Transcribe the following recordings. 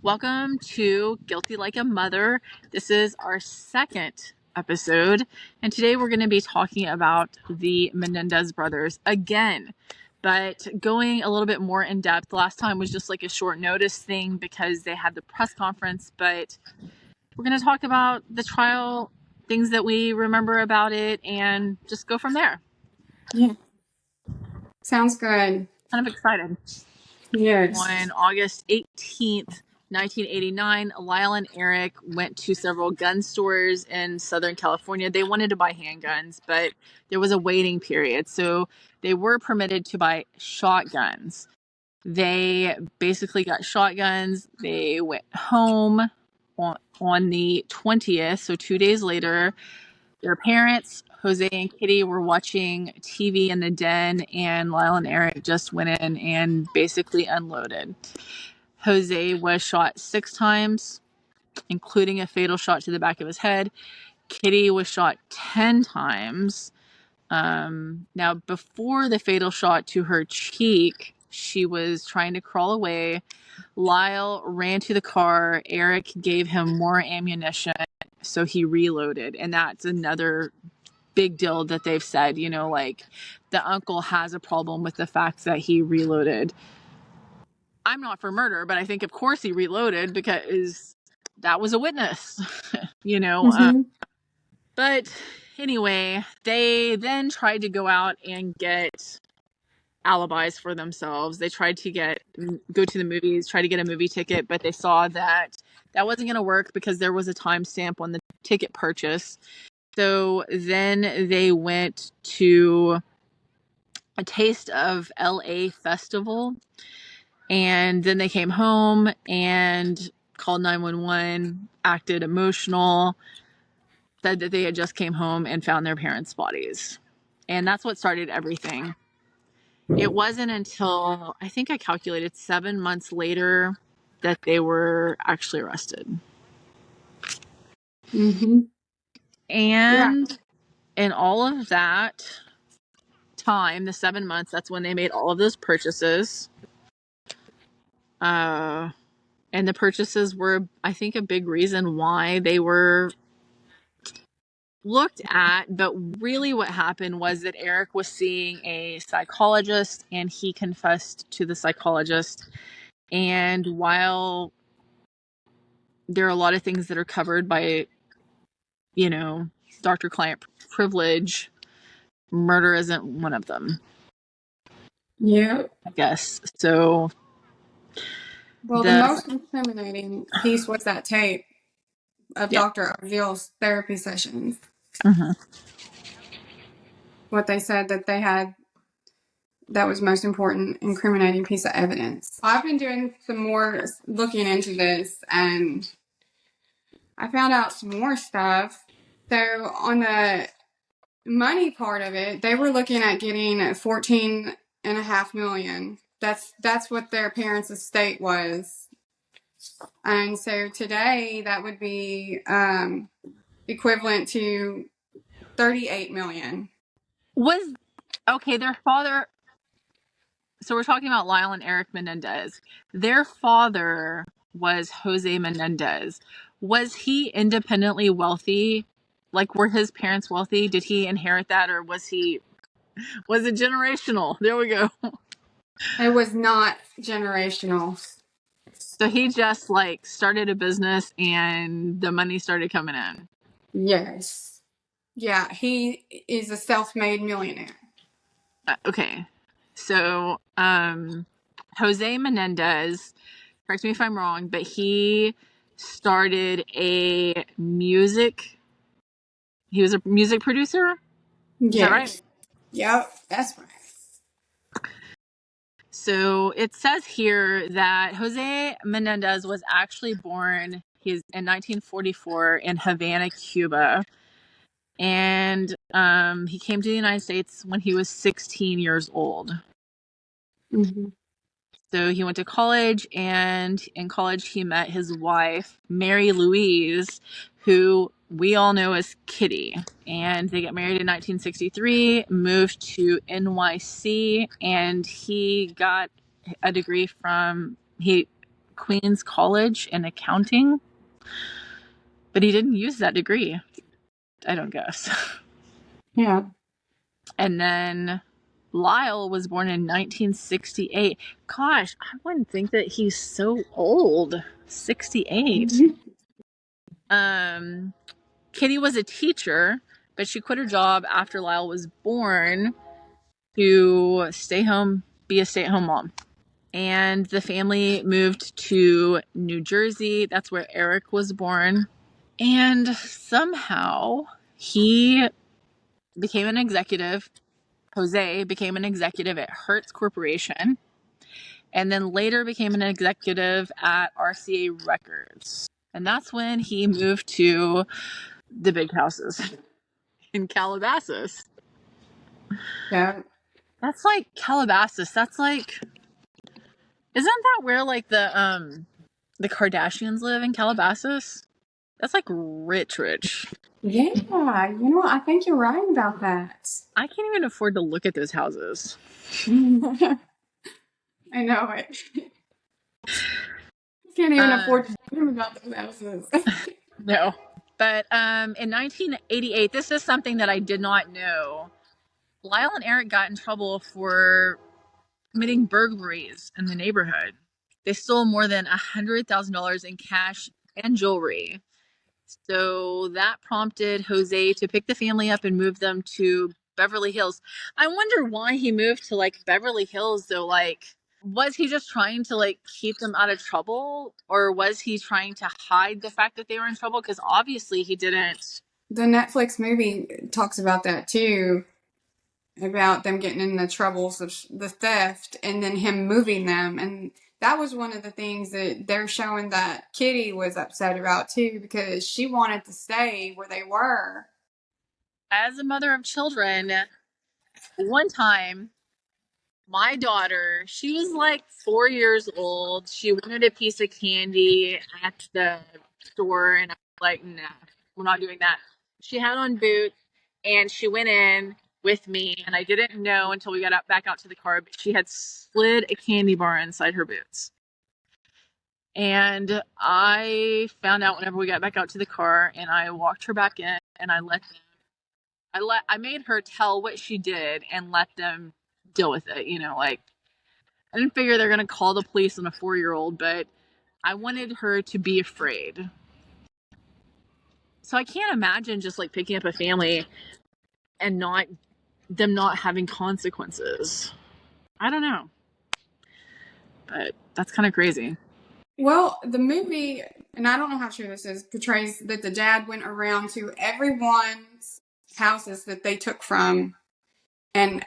Welcome to Guilty Like a Mother. This is our second episode, and today we're going to be talking about the Menendez brothers again, but going a little bit more in depth. Last time was just like a short notice thing because they had the press conference, but we're going to talk about the trial, things that we remember about it, and just go from there. Yeah. Sounds good. Kind of excited. Yes. On August 18th, 1989, Lyle and Eric went to several gun stores in Southern California. They wanted to buy handguns, but there was a waiting period. So they were permitted to buy shotguns. They basically got shotguns. They went home on the 20th, so 2 days later. Their parents, Jose and Kitty, were watching TV in the den, and Lyle and Eric just went in and basically unloaded. Jose was shot 6 times, including a fatal shot to the back of his head. Kitty was shot 10 times. Now, before the fatal shot to her cheek, she was trying to crawl away. Lyle ran to the car. Eric gave him more ammunition, so he reloaded. And that's another big deal that they've said, like the uncle has a problem with the fact that he reloaded. I'm not for murder, but I think of course he reloaded because that was a witness, But anyway, they then tried to go out and get alibis for themselves. They tried to go to the movies, try to get a movie ticket, but they saw that wasn't going to work because there was a timestamp on the ticket purchase. So then they went to a Taste of LA festival, and then they came home and called 911, acted emotional, said that they had just came home and found their parents' bodies. And that's what started everything. It wasn't until, I think I calculated 7 months later, that they were actually arrested. Mm-hmm. And in all of that time, the 7 months, that's when they made all of those purchases. And the purchases were, I think, a big reason why they were looked at. But really what happened was that Eric was seeing a psychologist, and he confessed to the psychologist. And while there are a lot of things that are covered by, doctor-client privilege, murder isn't one of them. Yeah. I guess. So Well, the most incriminating piece was that tape of Dr. Oveal's therapy sessions. Mm-hmm. What they said that they had, that was most important incriminating piece of evidence. I've been doing some more looking into this, and I found out some more stuff. So on the money part of it, they were looking at getting $14.5 million. That's what their parents' estate was. And so today that would be equivalent to $38 million. Their father. So we're talking about Lyle and Eric Menendez. Their father was Jose Menendez. Was he independently wealthy? Like, were his parents wealthy? Did he inherit that, or was it generational? There we go. It was not generational. So he just started a business and the money started coming in. Yes. Yeah, he is a self-made millionaire. Okay. So, Jose Menendez, correct me if I'm wrong, but he started he was a music producer? Yes. Is that right? Yep, that's right. So it says here that Jose Menendez was actually born in 1944 in Havana, Cuba. And he came to the United States when he was 16 years old. Mm-hmm. So he went to college, and in college he met his wife, Mary Louise, who we all know as Kitty. And they got married in 1963, moved to NYC, and he got a degree Queens College in accounting, but he didn't use that degree, I don't guess. Yeah. And then Lyle was born in 1968. Gosh, I wouldn't think that he's so old. 68. Kitty was a teacher, but she quit her job after Lyle was born to stay home, be a stay-at-home mom. And the family moved to New Jersey. That's where Eric was born. And somehow he became an executive. Jose became an executive at Hertz Corporation and then later became an executive at RCA Records. And that's when he moved to the big houses in Calabasas. Yeah. That's like Calabasas. That's like, isn't that where like the Kardashians live in Calabasas? That's like rich, rich. Yeah. I think you're right about that. I can't even afford to look at those houses. I know it. Can't even afford to dream about those houses. No. But in 1988, this is something that I did not know. Lyle and Eric got in trouble for committing burglaries in the neighborhood. They stole more than $100,000 in cash and jewelry. So that prompted Jose to pick the family up and move them to Beverly Hills. I wonder why he moved to like Beverly Hills though. Like, was he just trying to like keep them out of trouble, or was he trying to hide the fact that they were in trouble? Because obviously he didn't. The Netflix movie talks about that too, about them getting in the troubles of the theft and then him moving them. And that was one of the things that they're showing that Kitty was upset about too, because she wanted to stay where they were. As a mother of children, one time my daughter, she was like 4 years old. She wanted a piece of candy at the store, and I was like, nah, we're not doing that. She had on boots, and she went in with me, and I didn't know until we got back out to the car, but she had slid a candy bar inside her boots. And I found out whenever we got back out to the car, and I walked her back in, and I made her tell what she did and let them deal with it. Like, I didn't figure they're gonna call the police on a 4-year-old, but I wanted her to be afraid. So I can't imagine just like picking up a family and not having consequences. I don't know, but that's kind of crazy. Well, the movie, and I don't know how true this is, portrays that the dad went around to everyone's houses that they took from and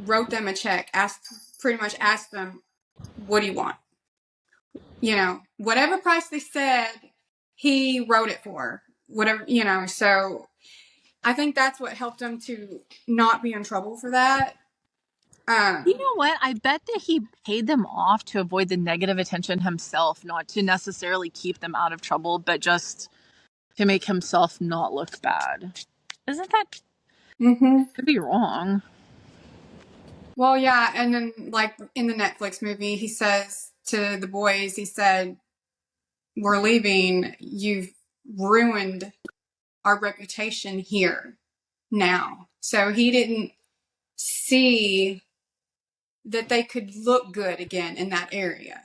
wrote them a check, pretty much asked them, what do you want? Whatever price they said, he wrote it for. Whatever, so I think that's what helped him to not be in trouble for that. You know what? I bet that he paid them off to avoid the negative attention himself, not to necessarily keep them out of trouble, but just to make himself not look bad. Isn't that? Could be wrong. Well, yeah, and then like in the Netflix movie, he says to the boys, he said, "We're leaving. You've ruined our reputation here now." So he didn't see that they could look good again in that area.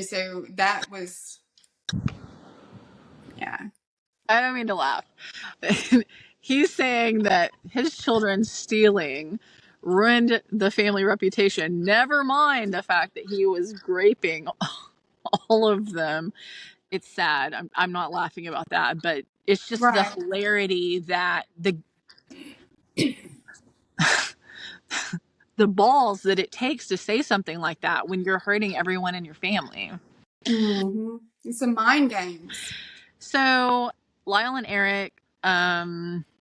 So that was, yeah. I don't mean to laugh. He's saying that his children stealing ruined the family reputation. Never mind the fact that he was graping all of them. It's sad. I'm not laughing about that, but it's just the Right. hilarity that the balls that it takes to say something like that when you're hurting everyone in your family. It's some mind games. So Lyle and Eric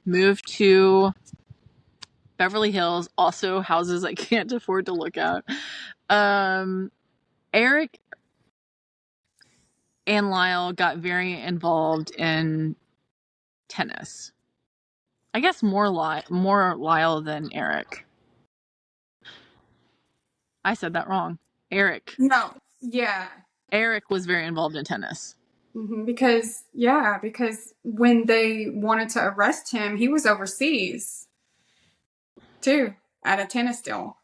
moved to Beverly Hills, also houses I can't afford to look at. Eric and Lyle got very involved in tennis. I guess more Lyle than Eric. I said that wrong. Eric. No, yeah. Eric was very involved in tennis. Because when they wanted to arrest him, he was overseas too at a tennis deal.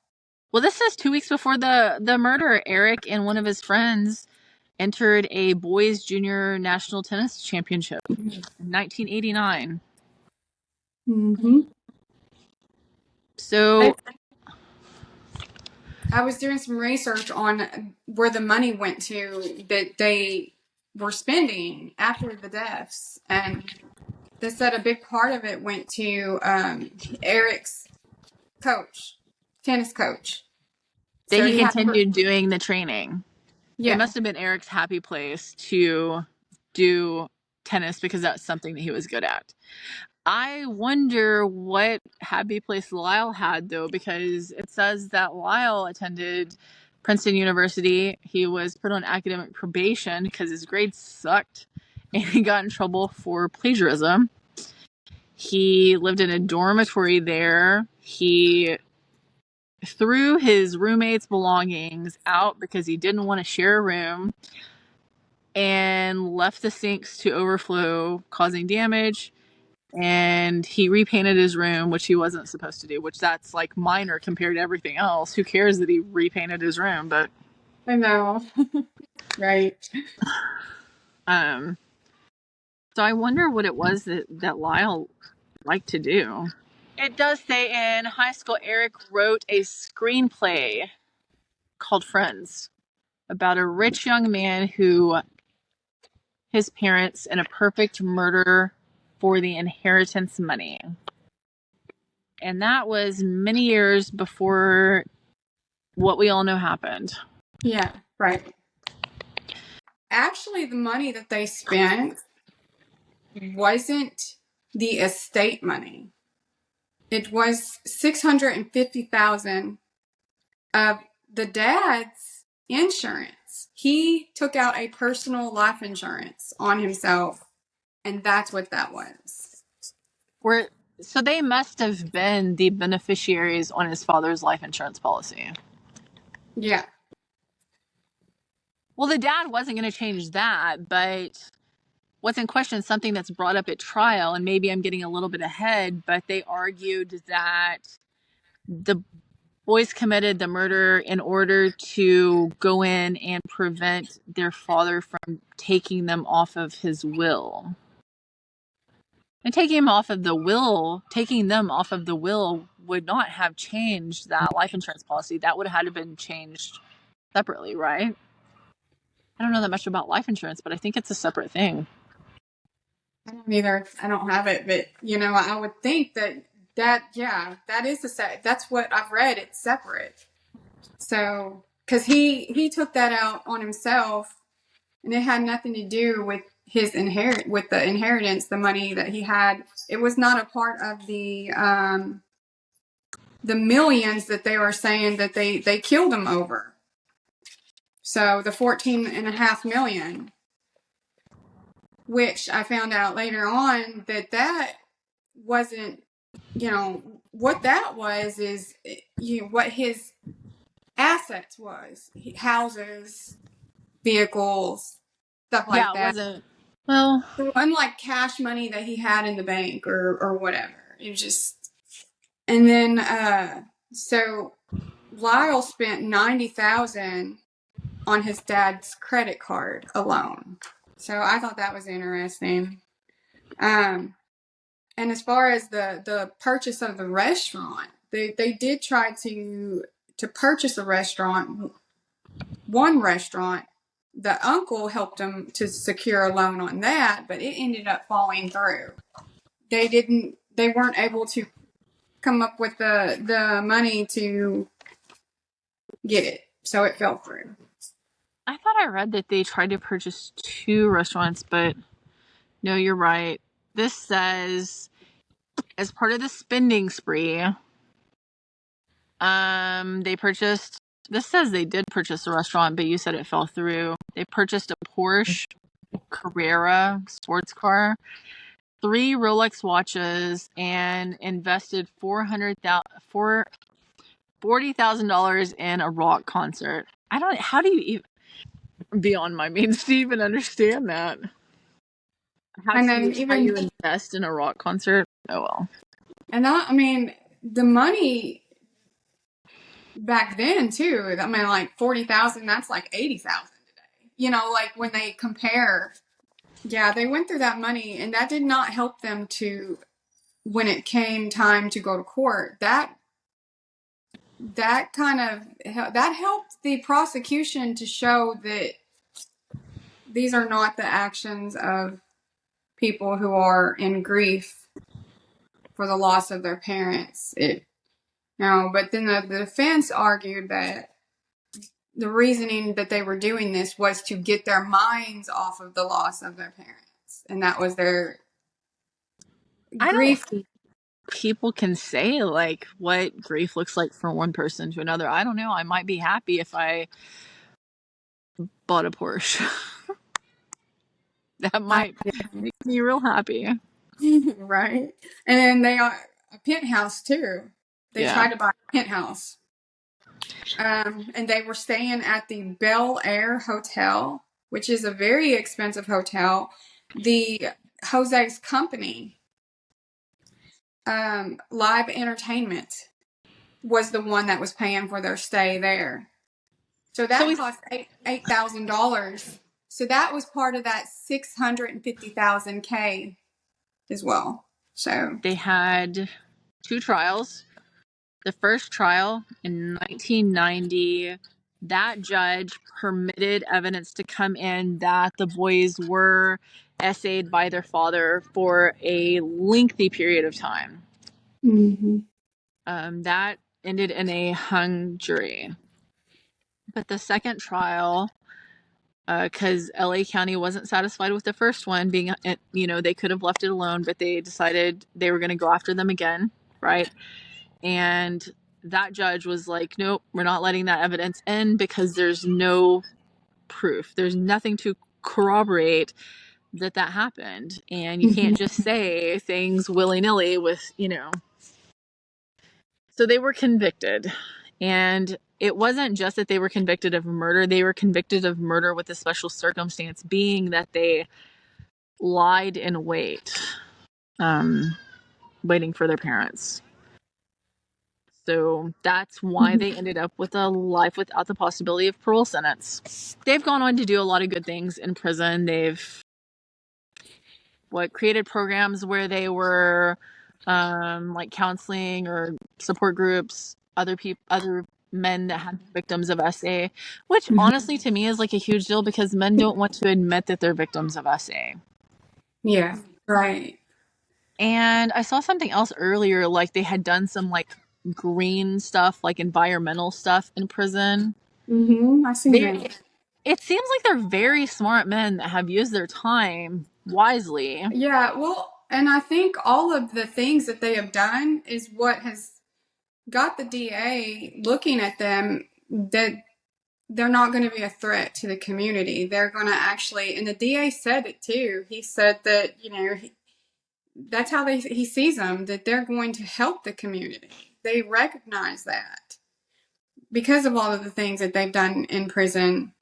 Well, this says 2 weeks before the murder, Eric and one of his friends entered a boys junior national tennis championship in 1989. Mm-hmm. So I was doing some research on where the money went to that they were spending after the deaths, and they said a big part of it went to Eric's tennis coach. that So he he had, continued doing the training. It yeah, must have been Eric's happy place to do tennis because that's something that he was good at. I wonder what happy place Lyle had, though, because it says that Lyle attended Princeton University. He was put on academic probation because his grades sucked and he got in trouble for plagiarism. He lived in a dormitory there. He threw his roommate's belongings out because he didn't want to share a room and left the sinks to overflow, causing damage. And he repainted his room, which he wasn't supposed to do, which that's like minor compared to everything else. Who cares that he repainted his room? But I know, right? so I wonder what it was that Lyle liked to do. It does say in high school, Eric wrote a screenplay called Friends about a rich young man who his parents in a perfect murder for the inheritance money. And that was many years before what we all know happened. Yeah, right. Actually, the money that they spent wasn't the estate money. It was $650,000 of the dad's insurance. He took out a personal life insurance on himself, and that's what that was. So they must have been the beneficiaries on his father's life insurance policy. Yeah. Well, the dad wasn't going to change that, but what's in question is something that's brought up at trial, and maybe I'm getting a little bit ahead, but they argued that the boys committed the murder in order to go in and prevent their father from taking them off of his will. And taking them off of the will would not have changed that life insurance policy. That would have had to been changed separately, right? I don't know that much about life insurance, but I think it's a separate thing. I don't either. I don't have it, but I would think that is that's what I've read. It's separate. So, because he took that out on himself, and it had nothing to do with the inheritance, the money that he had. It was not a part of the millions that they were saying that they killed him over. So the 14.5 million, which I found out later on that wasn't, what that was is what his assets was: houses, vehicles, stuff like Yeah, it that. wasn't. Well, So unlike cash money that he had in the bank or whatever. It was just, and then so Lyle spent $90,000 on his dad's credit card alone. So I thought that was interesting. And as far as the purchase of the restaurant, they did try to purchase a restaurant, one restaurant. The uncle helped him to secure a loan on that, but it ended up falling through. They weren't able to come up with the money to get it, so it fell through. I thought I read that they tried to purchase 2 restaurants, but no, you're right. This says, as part of the spending spree, they purchased. This says they did purchase a restaurant, but you said it fell through. They purchased a Porsche Carrera sports car, 3 Rolex watches, and invested $40,000 in a rock concert. I don't. How do you even? beyond my means to even understand that. And then How even, you invest in a rock concert? Oh well. and that, I mean, the money back then too. I mean, like 40,000. That's like 80,000 today. You know, like when they compare, yeah, they went through that money, and that did not help them to when it came time to go to court. That kind of that helped the prosecution to show that these are not the actions of people who are in grief for the loss of their parents. No, but then the defense argued that the reasoning that they were doing this was to get their minds off of the loss of their parents, and that was their I don't grief. think people can say like what grief looks like from one person to another. I don't know. I might be happy if I bought a Porsche. That might make me real happy. Right, and then they are a penthouse too. They Yeah. tried to buy a penthouse. And they were staying at the Bel Air Hotel, which is a very expensive hotel. The Jose's company, Live Entertainment, was the one that was paying for their stay there. So So that we cost $8,000. So that was part of that 650,000 K as well. So they had two trials. The first trial in 1990, that judge permitted evidence to come in that the boys were essayed by their father for a lengthy period of time. mm-hmm. That ended in a hung jury. But the second trial, because LA County wasn't satisfied with the first one being, they could have left it alone, but they decided they were going to go after them again, right? And that judge was like, nope, we're not letting that evidence in because there's no proof. There's nothing to corroborate that happened. And you can't just say things willy nilly with. So they were convicted. And it wasn't just that they were convicted of murder, they were convicted of murder with a special circumstance being that they lied in wait, um, waiting for their parents. So that's why they ended up with a life without the possibility of parole sentence. They've gone on to do a lot of good things in prison. They've created programs where they were like counseling or support groups, other men that had victims of SA, which honestly to me is like a huge deal because men don't want to admit that they're victims of SA. Yeah, right. And I saw something else earlier, like they had done some like green stuff, like environmental stuff in prison. Mm-hmm. I seen They that. it seems like they're very smart men that have used their time wisely. Yeah, well, and I think all of the things that they have done is what has got the DA looking at them that they're not going to be a threat to the community. They're going to actually, and the DA said it too. He said that, that's how he sees them, that they're going to help the community. They recognize that because of all of the things that they've done in prison.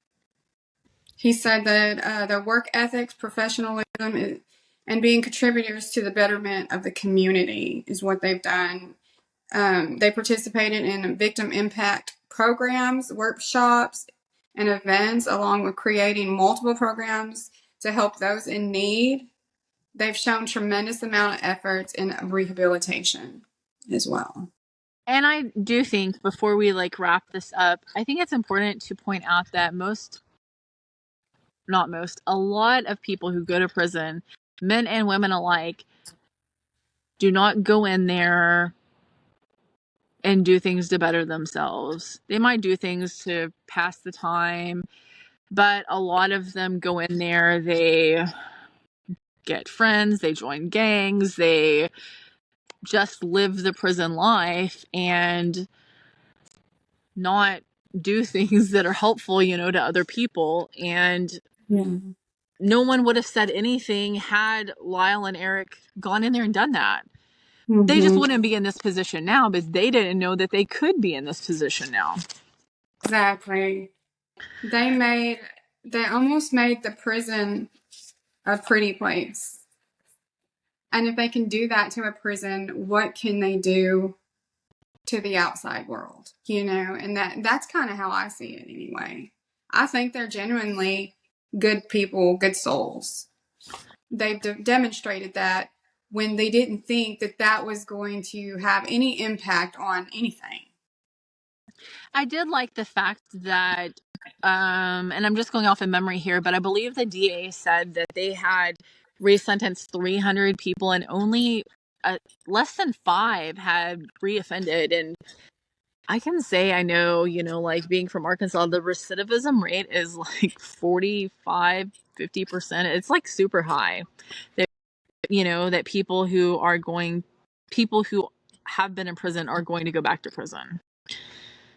He said that their work ethics, professionalism, and being contributors to the betterment of the community is what they've done. They participated in victim impact programs, workshops, and events, along with creating multiple programs to help those in need. They've shown tremendous amount of efforts in rehabilitation as well. And I do think before we wrap this up, I think it's important to point out that a lot of people who go to prison, men and women alike, do not go in there and do things to better themselves. They might do things to pass the time, but a lot of them go in there, they get friends, they join gangs, they just live the prison life and not do things that are helpful, to other people. And Yeah. no one would have said anything had Lyle and Eric gone in there and done that. They just Mm-hmm. wouldn't be in this position now, but they didn't know that they could be in this position now. Exactly. They made They almost made the prison a pretty place. And if they can do that to a prison, what can they do to the outside world? And that's kind of how I see it anyway. I think they're genuinely good people, good souls. They've demonstrated that when they didn't think that that was going to have any impact on anything. I did like the fact that, and I'm just going off in memory here, but I believe the DA said that they had resentenced 300 people and only less than 5 had reoffended. And I can say, I know, like being from Arkansas, the recidivism rate is like 45, 50%. It's like super high. That, that people who have been in prison are going to go back to prison.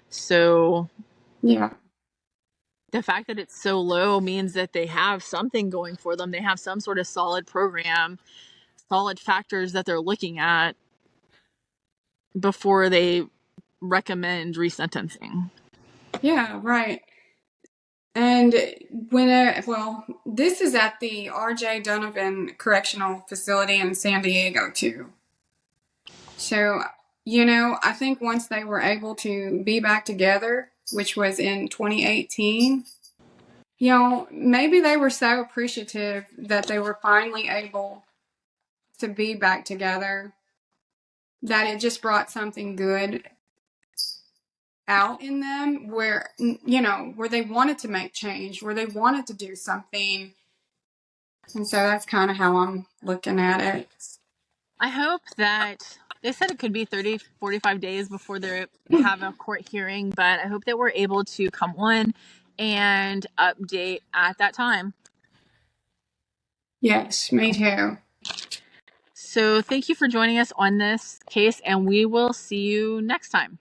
So Yeah. the fact that it's so low means that they have something going for them. They have some sort of solid program, solid factors that they're looking at before they recommend resentencing. Yeah, right. And this is at the R.J. Donovan Correctional Facility in San Diego, too. So, I think once they were able to be back together, which was in 2018, maybe they were so appreciative that they were finally able to be back together that it just brought something good out in them where they wanted to make change, where they wanted to do something. And so that's kind of how I'm looking at it. I hope that they said it could be 30, 45 days before they have a court hearing, but I hope that we're able to come on and update at that time. Yes, me too. So thank you for joining us on this case, and we will see you next time.